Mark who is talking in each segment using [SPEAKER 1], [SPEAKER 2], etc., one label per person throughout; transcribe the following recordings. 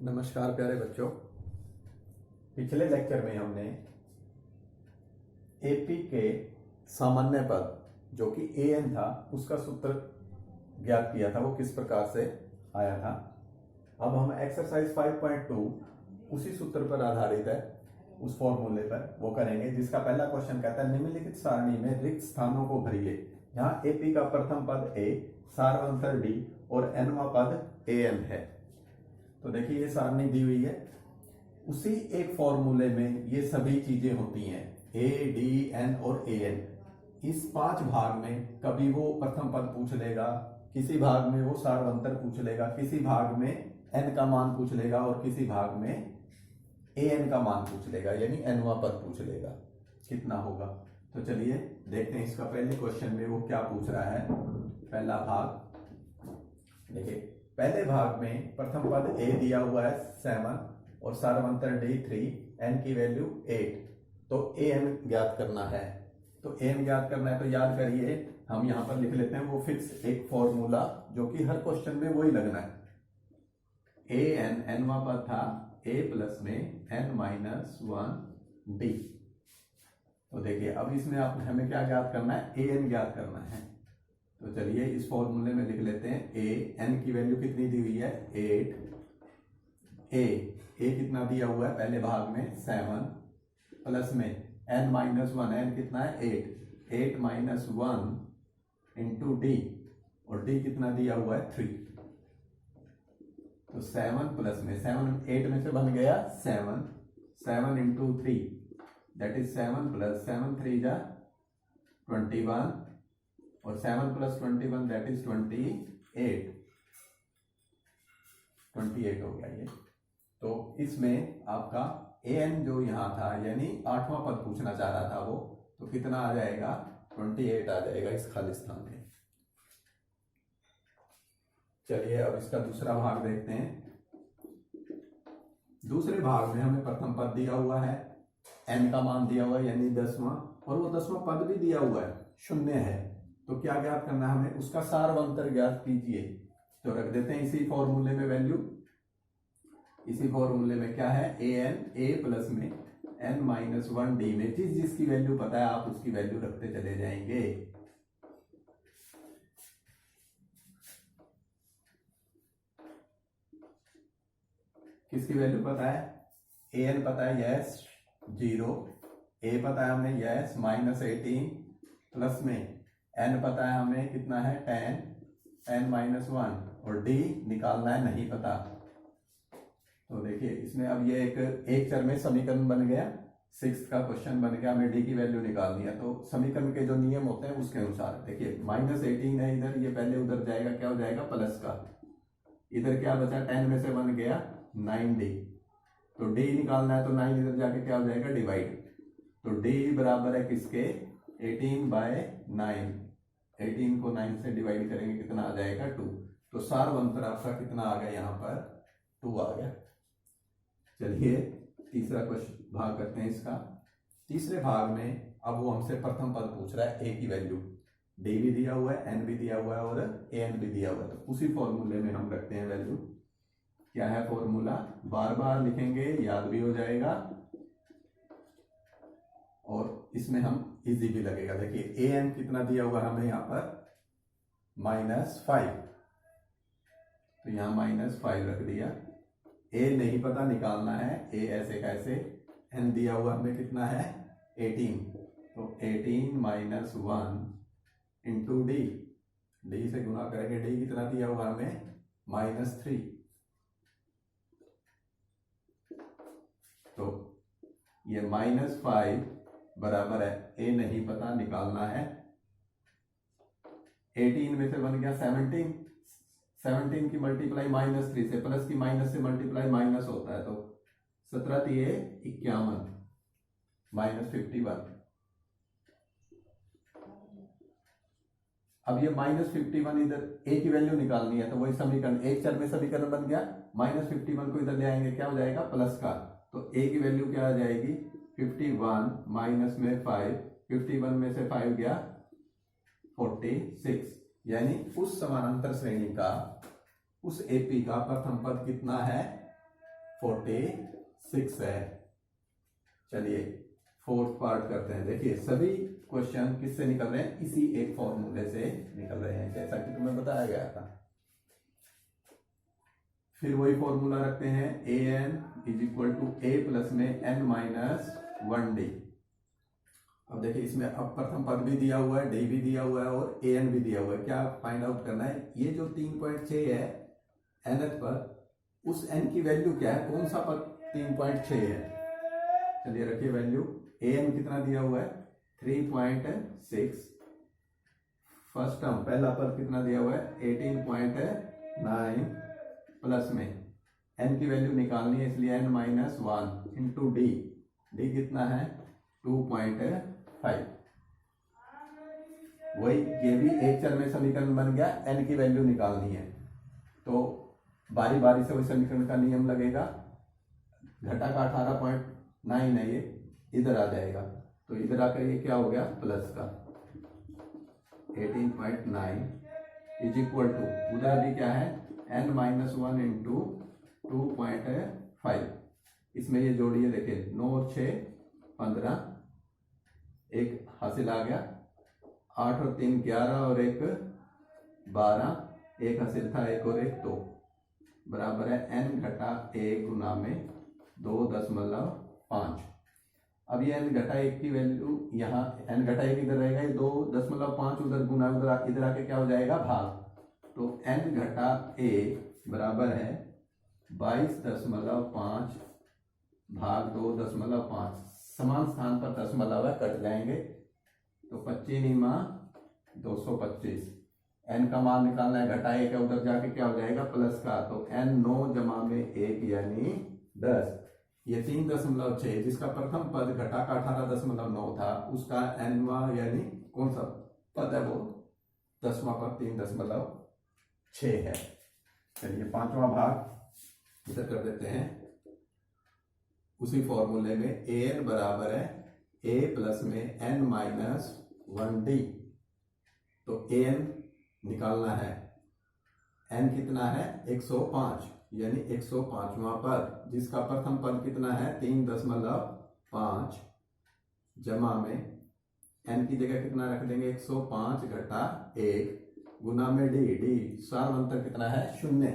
[SPEAKER 1] नमस्कार प्यारे बच्चों। पिछले लेक्चर में हमने एपी के सामान्य पद जो कि एन था उसका सूत्र ज्ञात किया था, वो किस प्रकार से आया था। अब हम एक्सरसाइज 5.2 उसी सूत्र पर आधारित है, उस फॉर्मूले पर वो करेंगे, जिसका पहला क्वेश्चन कहता है निम्नलिखित सारणी में रिक्त स्थानों को भरिए। यहाँ एपी का प्रथम पद ए, सारवंतर डी और एनवा पद एन है। तो देखिए ये सारणी दी हुई है, उसी एक फॉर्मूले में ये सभी चीजें होती हैं, ए डी एन और ए एन। इस 5 भाग में कभी वो प्रथम पद पूछ लेगा, किसी भाग में वो सारवंतर पूछ लेगा, किसी भाग में एन का मान पूछ लेगा और किसी भाग में ए एन का मान पूछ लेगा, यानी एनवा पद पूछ लेगा। कितना होगा तो चलिए देखते हैं इसका पहले क्वेश्चन में वो क्या पूछ रहा है। पहला भाग देखिए, पहले भाग में प्रथम पद ए दिया हुआ है 7 और सारवंतर डी 3, एन की वैल्यू 8। तो ए एन ज्ञात करना है। तो ए एन ज्ञात करना है तो याद करिए, हम यहां पर लिख लेते हैं वो फिक्स एक फॉर्मूला जो कि हर क्वेश्चन में वही लगना है। ए एन एनवा पद था ए प्लस में एन माइनस 1 डी। तो देखिए अब इसमें आप हमें क्या ज्ञात करना है, ए एन ज्ञात करना है। तो चलिए इस फॉर्मूले में लिख लेते हैं ए एन की वैल्यू कितनी दी हुई है 8। ए कितना दिया हुआ है पहले भाग में 7 प्लस में एन माइनस 1, एन कितना है 8 माइनस 1 इंटू डी, और डी कितना दिया हुआ है 3। तो 7 प्लस में 7 8 में से बन गया 7 इंटू 3 दैट इज 7 प्लस 7 3 जा 21 और 7 प्लस 21 दैट इज 28 हो गया ये। तो इसमें आपका ए एन जो यहाँ था यानी 8वां पद पूछना चाह रहा था वो, तो कितना आ जाएगा 28 आ जाएगा इस खाली स्थान में। चलिए अब इसका दूसरा भाग देखते हैं। दूसरे भाग में हमें प्रथम पद दिया हुआ है, एन का मान दिया हुआ है यानी 10वां, और वो 10वां पद भी दिया हुआ है 0 है। तो क्या ज्ञात करना है हमें, उसका सारवंतर ज्ञात कीजिए। तो रख देते हैं इसी फॉर्मूले में वैल्यू। इसी फॉर्मूले में क्या है, ए एन ए प्लस में एन माइनस 1 डी में जिस जिसकी वैल्यू पता है आप उसकी वैल्यू रखते चले जाएंगे। किसकी वैल्यू पता है, ए एन पता है यस 0, ए पता है हमें यस माइनस 18 प्लस में एन पता है हमें कितना है 10, एन माइनस 1, और डी निकालना है नहीं पता। तो देखिए इसमें अब ये एक चर में समीकरण बन गया, 6th का क्वेश्चन बन गया, हमें डी की वैल्यू निकालनी है। तो समीकरण के जो नियम होते हैं उसके अनुसार देखिए माइनस 18 है इधर, ये पहले उधर जाएगा, क्या हो जाएगा प्लस का, इधर क्या बचा 10 में से बन गया 9d। तो डी निकालना है तो 9 इधर जाके क्या हो जाएगा डिवाइड। तो डी बराबर है किसके 18/9, 18 को 9 से डिवाइड करेंगे कितना आ जाएगा 2। तो सारवंतर आपका कितना आ गया यहाँ पर 2 आ गया। चलिए तीसरा क्वेश्चन भाग करते हैं इसका। तीसरे भाग में अब वो हमसे प्रथम पद पूछ रहा है, ए की वैल्यू, डी भी दिया हुआ है, एन भी दिया हुआ है और ए एन भी दिया हुआ है। तो उसी फॉर्मूले में हम रखते हैं वैल्यू। क्या है फॉर्मूला, बार बार लिखेंगे याद भी हो जाएगा और इसमें हम इजी भी लगेगा। देखिए ए एन कितना दिया हुआ हमें यहाँ पर -5, तो यहाँ -5 रख दिया। ए नहीं पता निकालना है, ए ऐसे कैसे, एन दिया हुआ हमें कितना है 18, तो 18 माइनस 1 इंटू डी, डी से गुणा करेंगे, डी कितना दिया हुआ हमें -3। तो ये -5 बराबर है, ए नहीं पता निकालना है, 18 में से बन गया 17, 17 की मल्टीप्लाई -3 से, प्लस की माइनस से मल्टीप्लाई माइनस होता है, तो 17 दिए 51 -51। अब ये -51 इधर ए की वैल्यू निकालनी है, तो वही समीकरण एक चर में समीकरण बन गया, -51 को इधर ले आएंगे क्या हो जाएगा प्लस का, तो ए की वैल्यू क्या आ जाएगी 51 माइनस में 5, 51 में से 5 गया 46, यानी उस समानांतर श्रेणी का उस एपी का प्रथम पद कितना है 46 है। चलिए फोर्थ पार्ट करते हैं। देखिए सभी क्वेश्चन किससे निकल रहे हैं, इसी एक फॉर्मूले से निकल रहे हैं, जैसा कि तुम्हें बताया गया था। फिर वही फॉर्मूला रखते हैं, a n is equal to a plus में एन माइनस 1d। अब देखिए इसमें अब प्रथम पद भी दिया हुआ है, डी भी दिया हुआ है और ए एन भी दिया हुआ है। क्या फाइंड आउट करना है, ये जो 3.6 है nth पर, उस n की वैल्यू क्या है, कौन सा पद 3.6 है। चलिए रखिए वैल्यू, ए एन कितना दिया हुआ है 3.6, फर्स्ट टर्म पहला पद कितना दिया हुआ है 18.9 प्लस में n की वैल्यू निकालनी है, इसलिए n minus 1 into D, D कितना है 2.5। वही ये भी एक चर में समीकरण बन गया, n की वैल्यू निकालनी है तो बारी बारी से वही समीकरण का नियम लगेगा। घटा का 18.9 है, ये इधर आ जाएगा तो इधर आकर ये क्या हो गया प्लस का 18.9 इज इक्वल टू, उधर भी क्या है n माइनस 1 इंटू 2.5। इसमें ये जोड़िए, देखिए 9 और 6 15, एक हासिल आ गया, 8 और 3 11 और एक 12, एक हासिल था एक और एक 2, बराबर है n घटा 1 गुना में 2.5। अब ये n घटा 1 की वैल्यू यहाँ, n घटा 1 इधर रहेगा, ये 2.5 उधर गुना, उधर इधर आके क्या हो जाएगा भाग, तो n घटा 1 बराबर है 22.5 भाग 2.5। समान स्थान पर दशमलव है, कट जाएंगे तो 25 225। n का मान निकालना है, घटा 1 है, उधर जाके क्या हो जाएगा प्लस का, तो n 9 जमा में 1 यानी 10। ये 3.6 जिसका प्रथम पद घटा का 18.9 था, उसका nवा यानी कौन सा पद है वो 10वां पद 3.6 है। चलिए पांचवा भाग इधर कर देते हैं। उसी फॉर्मूले में ए एन बराबर है ए प्लस में एन माइनस 1d, तो ए एन निकालना है, n कितना है 105 यानी 105वां पद, जिसका प्रथम पद कितना है 3.5 जमा में n की जगह कितना रख देंगे 105 घटा 1 गुना में डी, डी सार अंतर कितना है 0,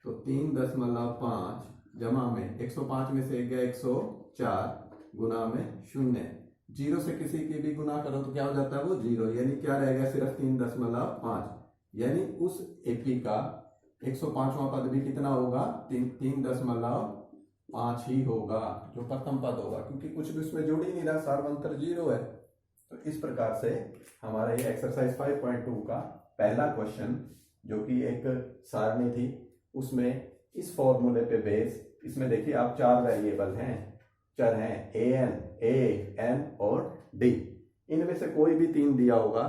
[SPEAKER 1] तो 3.5 जमा में 105 में से गया 104 गुना में 0, 0 से किसी की भी गुना करो तो क्या हो जाता है वो 0, यानी क्या रहेगा सिर्फ 3.5, यानी उस एपी का 105वां पद भी कितना होगा 3.5 ही होगा, जो प्रथम पद होगा, क्योंकि कुछ भी उसमें जोड़ ही नहीं रहा, सार्वंतर 0 है। तो इस प्रकार से हमारा ये एक्सरसाइज 5.2 का पहला क्वेश्चन, जो कि एक सारणी थी, उसमें इस फॉर्मूले पे बेस, इसमें देखिए आप 4 वेरिएबल हैं, चर हैं ए एन और डी, इनमें से कोई भी 3 दिया होगा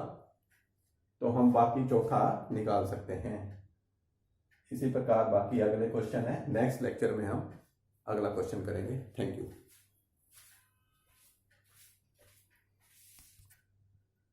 [SPEAKER 1] तो हम बाकी चौथा निकाल सकते हैं। इसी प्रकार बाकी अगले क्वेश्चन है, नेक्स्ट लेक्चर में हम अगला क्वेश्चन करेंगे। Thank you.